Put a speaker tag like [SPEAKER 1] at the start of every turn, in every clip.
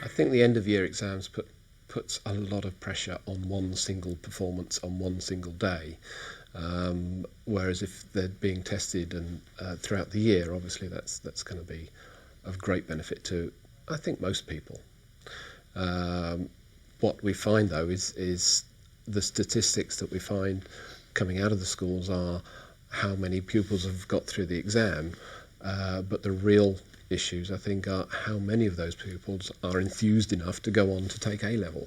[SPEAKER 1] I think the end of year exams puts a lot of pressure on one single performance on one single day, whereas if they're being tested and throughout the year, obviously that's going to be of great benefit to, I think, most people. What we find though is the statistics that we find coming out of the schools are how many pupils have got through the exam, but the real issues, I think, are how many of those pupils are enthused enough to go on to take A-level.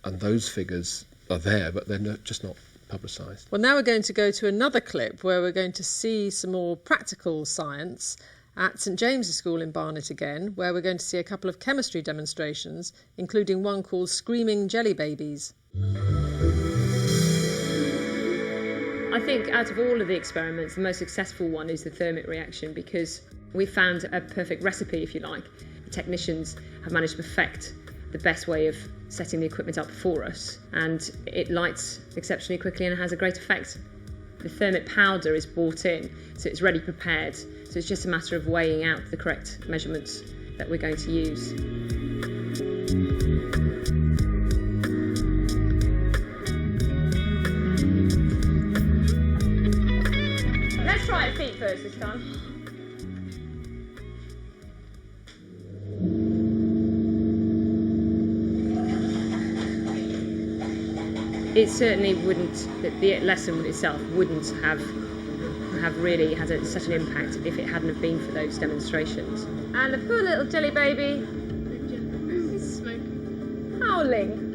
[SPEAKER 1] And those figures are there, but they're just not publicised.
[SPEAKER 2] Well, now we're going to go to another clip where we're going to see some more practical science at St James's School in Barnet again, where we're going to see a couple of chemistry demonstrations, including one called Screaming Jelly Babies.
[SPEAKER 3] I think out of all of the experiments, the most successful one is the thermic reaction, because we found a perfect recipe, if you like. The technicians have managed to perfect the best way of setting the equipment up for us, and it lights exceptionally quickly and has a great effect. The thermic powder is bought in, so it's ready prepared, so it's just a matter of weighing out the correct measurements that we're going to use. Let's try it feet first this time. It certainly wouldn't, the lesson itself wouldn't have really had such an impact if it hadn't have been for those demonstrations. And the poor little jelly baby is smoking, howling.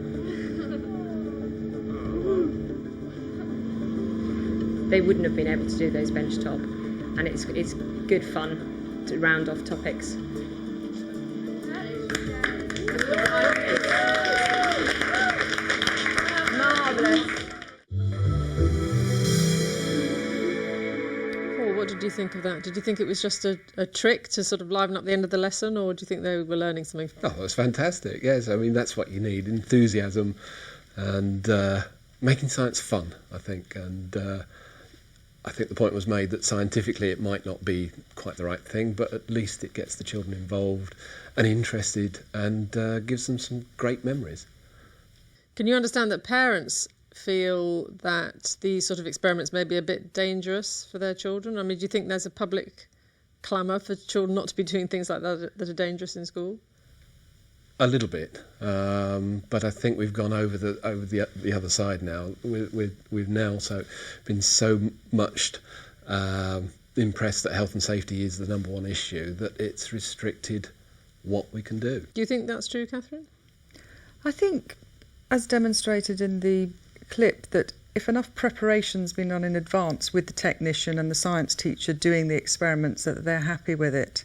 [SPEAKER 3] They wouldn't have been able to do those bench top, and it's good fun to round off topics.
[SPEAKER 2] Paul, what did you think of that? Did you think it was just a trick to sort of liven up the end of the lesson, or do you think they were learning something?
[SPEAKER 1] Oh, it was fantastic, yes. I mean, that's what you need, enthusiasm and making science fun, I think. And I think the point was made that scientifically it might not be quite the right thing, but at least it gets the children involved and interested and gives them some great memories.
[SPEAKER 2] Can you understand that parents feel that these sort of experiments may be a bit dangerous for their children? I mean, do you think there's a public clamour for children not to be doing things like that are dangerous in school?
[SPEAKER 1] A little bit, but I think we've gone over the other side now. We've now been so much impressed that health and safety is the number one issue that it's restricted what we can do.
[SPEAKER 2] Do you think that's true, Catherine?
[SPEAKER 4] I think, as demonstrated in the clip, that if enough preparation's been done in advance with the technician and the science teacher doing the experiments, that they're happy with it,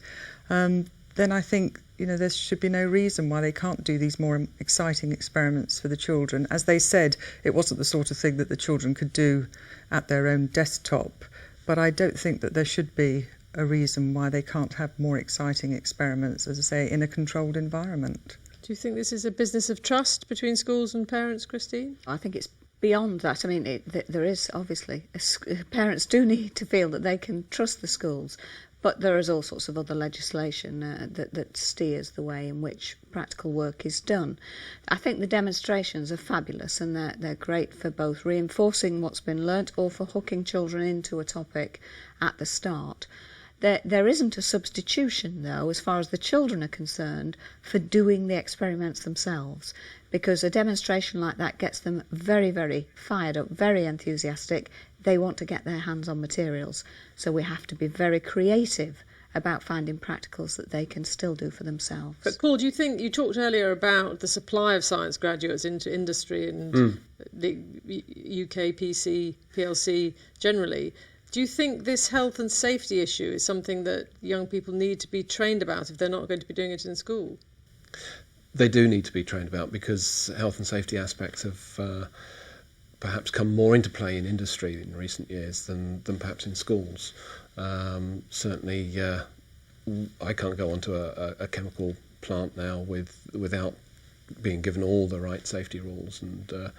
[SPEAKER 4] then I think there should be no reason why they can't do these more exciting experiments for the children. As they said, it wasn't the sort of thing that the children could do at their own desktop, but I don't think that there should be a reason why they can't have more exciting experiments, as I say, in a controlled environment.
[SPEAKER 2] Do you think this is a business of trust between schools and parents, Christine?
[SPEAKER 5] I think it's beyond that. I mean, there is obviously, parents do need to feel that they can trust the schools, but there is all sorts of other legislation that steers the way in which practical work is done. I think the demonstrations are fabulous, and they're great for both reinforcing what's been learnt or for hooking children into a topic at the start. There isn't a substitution, though, as far as the children are concerned, for doing the experiments themselves, because a demonstration like that gets them very, very fired up, very enthusiastic. They want to get their hands on materials, so we have to be very creative about finding practicals that they can still do for themselves.
[SPEAKER 2] But Paul, do you think, you talked earlier about the supply of science graduates into industry and the UK PLC generally. Do you think this health and safety issue is something that young people need to be trained about if they're not going to be doing it in school?
[SPEAKER 1] They do need to be trained about, because health and safety aspects have perhaps come more into play in industry in recent years than perhaps in schools. Certainly, I can't go onto a chemical plant now without being given all the right safety rules, and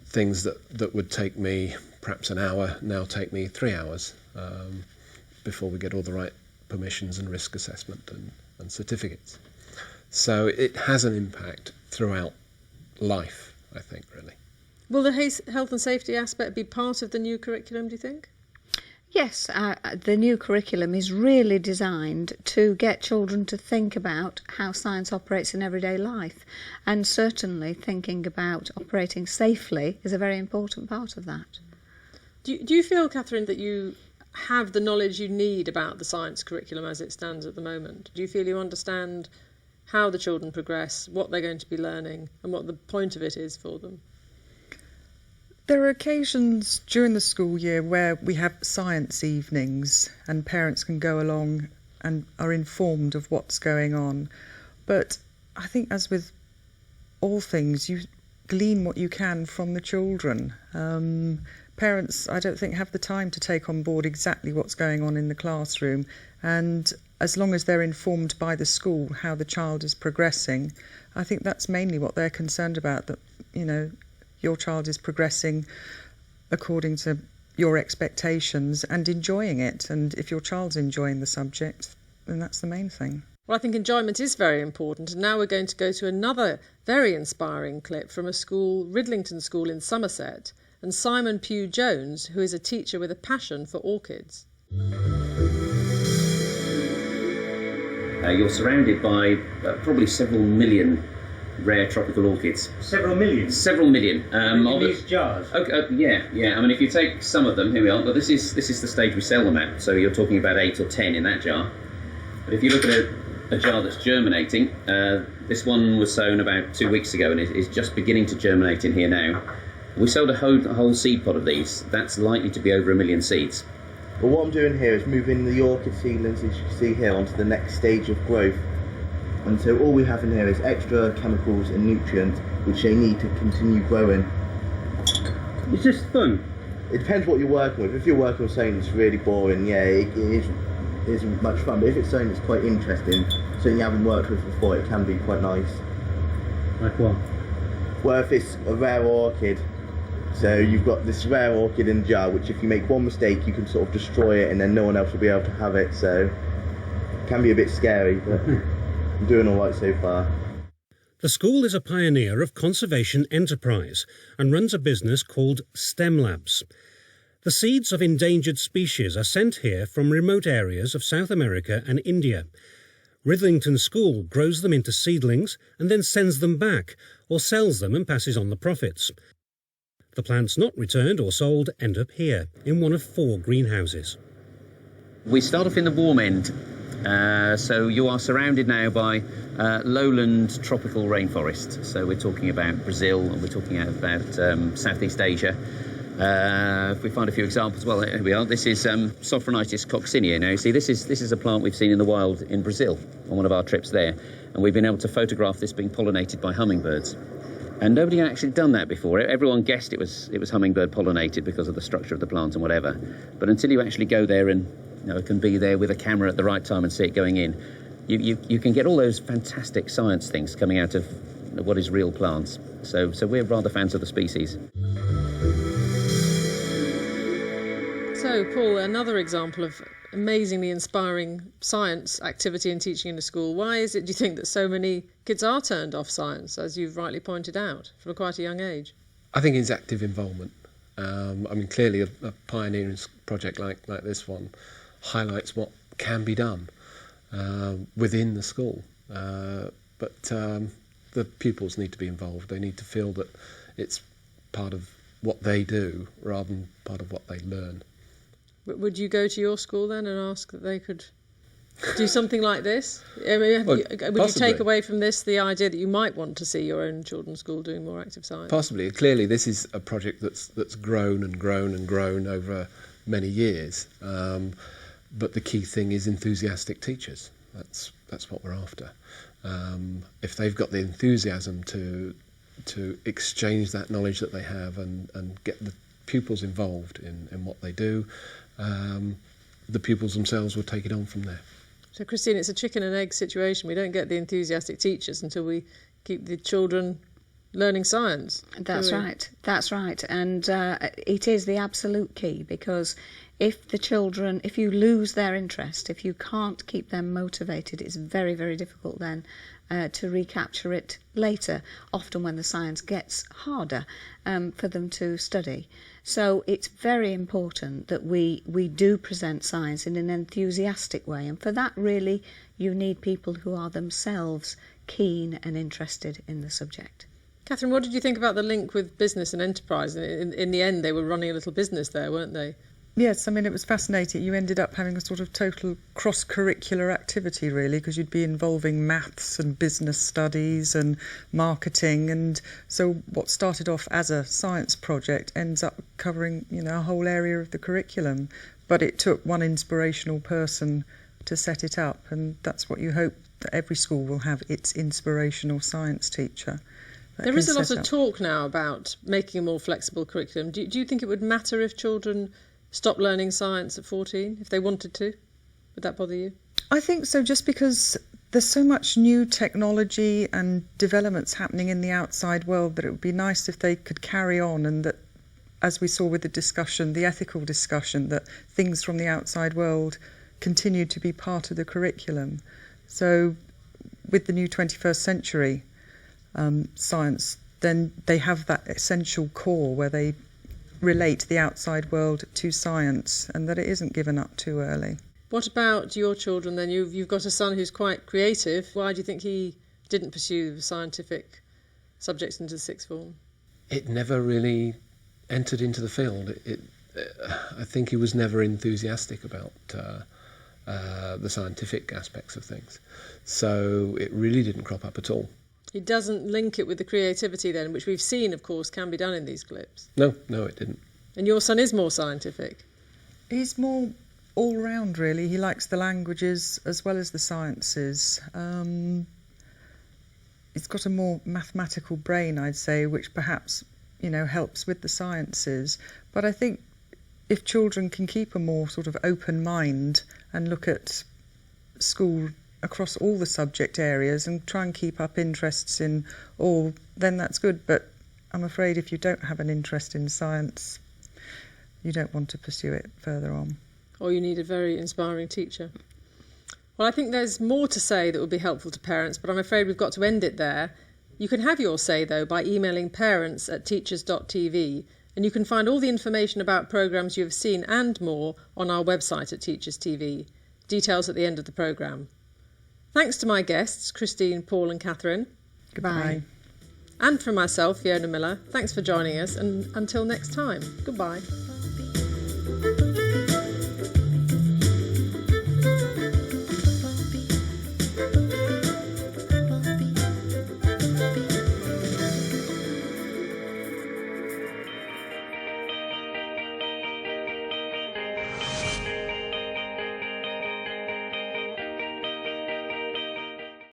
[SPEAKER 1] things that would take me perhaps an hour now take me 3 hours before we get all the right permissions and risk assessment and certificates. So it has an impact throughout life, I think, really.
[SPEAKER 2] Will the health and safety aspect be part of the new curriculum, do you think?
[SPEAKER 5] Yes, the new curriculum is really designed to get children to think about how science operates in everyday life, and certainly thinking about operating safely is a very important part of that.
[SPEAKER 2] Do you feel, Catherine, that you have the knowledge you need about the science curriculum as it stands at the moment? Do you feel you understand how the children progress, what they're going to be learning, and what the point of it is for them?
[SPEAKER 4] There are occasions during the school year where we have science evenings and parents can go along and are informed of what's going on. But I think, as with all things, you glean what you can from the children. Parents, I don't think, have the time to take on board exactly what's going on in the classroom, and as long as they're informed by the school how the child is progressing, I think that's mainly what they're concerned about, that, you know, your child is progressing according to your expectations and enjoying it. And if your child's enjoying the subject, then that's the main thing.
[SPEAKER 2] Well, I think enjoyment is very important. And now we're going to go to another very inspiring clip from a school, Ridlington School in Somerset, and Simon Pugh-Jones, who is a teacher with a passion for orchids.
[SPEAKER 6] You're surrounded by probably several million rare tropical orchids.
[SPEAKER 7] Several million?
[SPEAKER 6] Several million.
[SPEAKER 7] In these jars?
[SPEAKER 6] Okay, yeah. I mean, if you take some of them, here we are. Well, this is the stage we sell them at, so you're talking about 8 or 10 in that jar. But if you look at a jar that's germinating, this one was sown about 2 weeks ago and is just beginning to germinate in here now. We sold a whole seed pod of these. That's likely to be over 1 million seeds.
[SPEAKER 7] Well, what I'm doing here is moving the orchid seedlings, as you can see here, onto the next stage of growth. And so all we have in here is extra chemicals and nutrients which they need to continue growing.
[SPEAKER 8] It's just fun.
[SPEAKER 7] It depends what you're working with. If you're working with something that's really boring, yeah, it isn't much fun. But if it's something that's quite interesting, something you haven't worked with before, it can be quite nice.
[SPEAKER 8] Like what?
[SPEAKER 7] Well, if it's a rare orchid, so you've got this rare orchid in a jar, which if you make one mistake, you can sort of destroy it and then no one else will be able to have it. So it can be a bit scary, but I'm doing all right so far.
[SPEAKER 9] The school is a pioneer of conservation enterprise and runs a business called STEM Labs. The seeds of endangered species are sent here from remote areas of South America and India. Ridlington School grows them into seedlings and then sends them back, or sells them and passes on the profits. The plants not returned or sold end up here, in one of 4 greenhouses.
[SPEAKER 6] We start off in the warm end. So you are surrounded now by lowland tropical rainforest. So we're talking about Brazil, and we're talking about Southeast Asia. If we find a few examples, well, here we are. This is Sophronitis coccinea. Now, you see, this is a plant we've seen in the wild in Brazil on one of our trips there, and we've been able to photograph this being pollinated by hummingbirds. And nobody had actually done that before. Everyone guessed it was hummingbird pollinated because of the structure of the plant and whatever. But until you actually go there and can be there with a camera at the right time and see it going in, you can get all those fantastic science things coming out of what is real plants. So we're rather fans of the species.
[SPEAKER 2] So, Paul, another example of amazingly inspiring science activity and teaching in a school. Why is it, do you think, that so many kids are turned off science, as you've rightly pointed out, from quite a young age?
[SPEAKER 1] I think it's active involvement. I mean, clearly a pioneering project like this one highlights what can be done within the school. But the pupils need to be involved. They need to feel that it's part of what they do rather than part of what they learn.
[SPEAKER 2] Would you go to your school then and ask that they could do something like this? I mean, would you take away from this the idea that you might want to see your own children's school doing more active science? Possibly.
[SPEAKER 1] Clearly, this is a project that's grown and grown and grown over many years. But the key thing is enthusiastic teachers. That's what we're after. If they've got the enthusiasm to exchange that knowledge that they have and get the pupils involved in what they do, the pupils themselves will take it on from there.
[SPEAKER 2] So, Christine, it's a chicken and egg situation. We don't get the enthusiastic teachers until we keep the children learning science.
[SPEAKER 5] That's right. That's right. And it is the absolute key, because if you lose their interest, if you can't keep them motivated, it's very, very difficult then to recapture it later, often when the science gets harder for them to study. So it's very important that we do present science in an enthusiastic way, and for that really you need people who are themselves keen and interested in the subject.
[SPEAKER 2] Catherine, what did you think about the link with business and enterprise? In the end, they were running a little business there, weren't they?
[SPEAKER 4] Yes, I mean, it was fascinating. You ended up having a sort of total cross-curricular activity, really, because you'd be involving maths and business studies and marketing. And so what started off as a science project ends up covering, a whole area of the curriculum. But it took one inspirational person to set it up. And that's what you hope, that every school will have its inspirational science teacher.
[SPEAKER 2] There is a lot of talk now about making a more flexible curriculum. Do you think it would matter if children stop learning science at 14, if they wanted to? Would that bother you?
[SPEAKER 4] I think so, just because there's so much new technology and developments happening in the outside world that it would be nice if they could carry on, and that, as we saw with the discussion, the ethical discussion, that things from the outside world continue to be part of the curriculum. So with the new 21st century science, then they have that essential core where they relate the outside world to science, and that it isn't given up too early.
[SPEAKER 2] What about your children then? You've got a son who's quite creative. Why do you think he didn't pursue scientific subjects into the sixth form?
[SPEAKER 1] It never really entered into the field. I think he was never enthusiastic about the scientific aspects of things. So it really didn't crop up at all.
[SPEAKER 2] He doesn't link it with the creativity then, which we've seen, of course, can be done in these clips.
[SPEAKER 1] No, it didn't.
[SPEAKER 2] And your son is more scientific?
[SPEAKER 4] He's more all-round, really. He likes the languages as well as the sciences. He's got a more mathematical brain, I'd say, which perhaps, helps with the sciences. But I think if children can keep a more sort of open mind and look at school across all the subject areas and try and keep up interests in all, then that's good. But I'm afraid if you don't have an interest in science, you don't want to pursue it further on.
[SPEAKER 2] Or you need a very inspiring teacher. Well, I think there's more to say that would be helpful to parents, but I'm afraid we've got to end it there. You can have your say, though, by emailing parents@teachers.tv, and you can find all the information about programmes you have seen and more on our website at Teachers TV. Details at the end of the programme. Thanks to my guests, Christine, Paul and Catherine.
[SPEAKER 4] Goodbye.
[SPEAKER 2] And from myself, Fiona Miller, thanks for joining us, and until next time, goodbye.